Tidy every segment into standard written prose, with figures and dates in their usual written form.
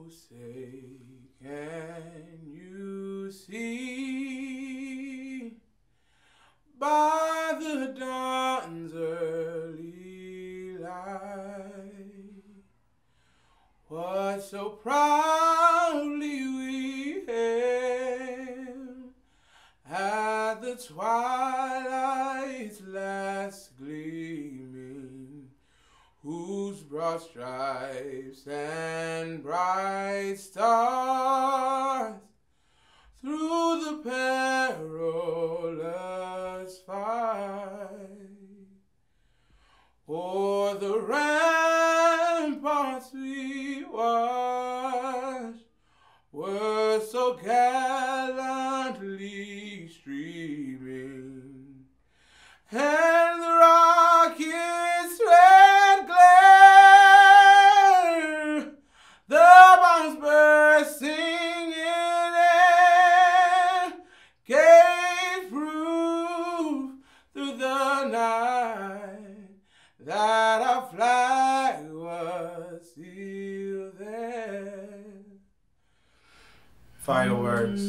say, can you see by the dawn's early light what so proudly we hailed at the twilight's last gleaming, whose broad stripes and bright stars through the perilous fight o'er the ramparts we watched were so gallantly streaming, and the rocket's red glare, the bombs bursting in air, gave proof through the night that our flag was still there. Fireworks,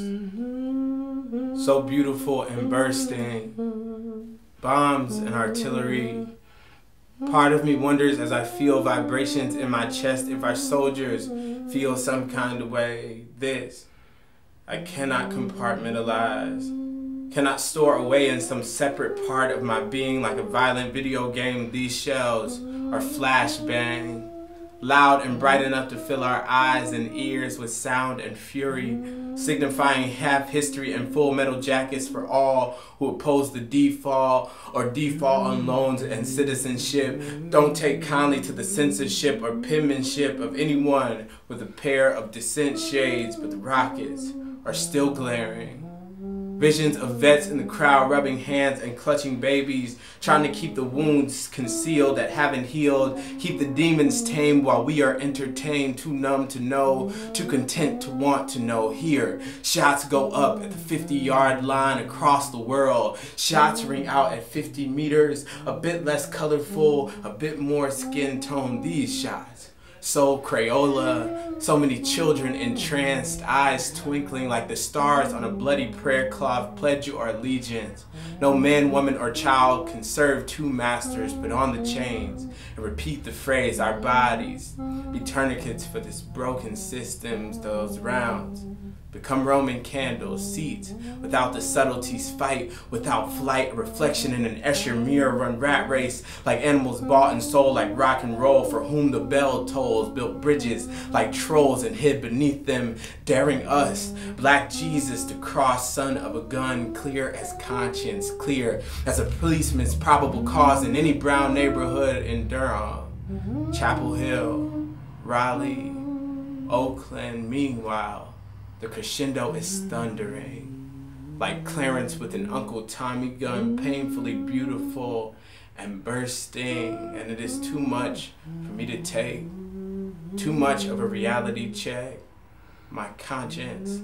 so beautiful and bursting, bombs and artillery. Part of me wonders as I feel vibrations in my chest if our soldiers feel some kind of way. This I cannot compartmentalize, cannot store away in some separate part of my being like a violent video game. These shells are flashbang, loud and bright enough to fill our eyes and ears with sound and fury, signifying half history and full metal jackets for all who oppose the default or default on loans and citizenship. Don't take kindly to the censorship or penmanship of anyone with a pair of dissent shades, but the rockets are still glaring. Visions of vets in the crowd rubbing hands and clutching babies, trying to keep the wounds concealed that haven't healed, keep the demons tamed while we are entertained, too numb to know, too content to want to know. Here, shots go up at the 50-yard line across the world. Shots ring out at 50 meters, a bit less colorful, a bit more skin tone. These shots, so Crayola, so many children entranced, eyes twinkling like the stars on a bloody prayer cloth, pledge your allegiance. No man, woman, or child can serve two masters, but on the chains and repeat the phrase, our bodies be tourniquets for this broken systems. Those rounds become Roman candles, seats without the subtleties, fight without flight, a reflection in an Escher mirror, run rat race like animals bought and sold like rock and roll, for whom the bell tolls, built bridges like trolls and hid beneath them, daring us, black Jesus, to cross, son of a gun, clear as conscience, clear as a policeman's probable cause in any brown neighborhood in Durham, Chapel Hill, Raleigh, Oakland. Meanwhile, the crescendo is thundering, like Clarence with an Uncle Tommy gun, painfully beautiful and bursting, and it is too much for me to take, too much of a reality check. My conscience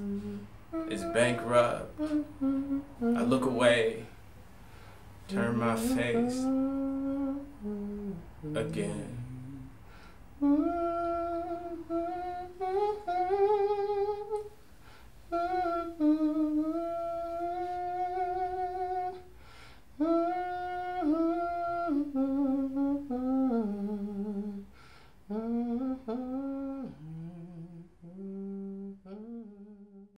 is bankrupt. I look away, turn my face again.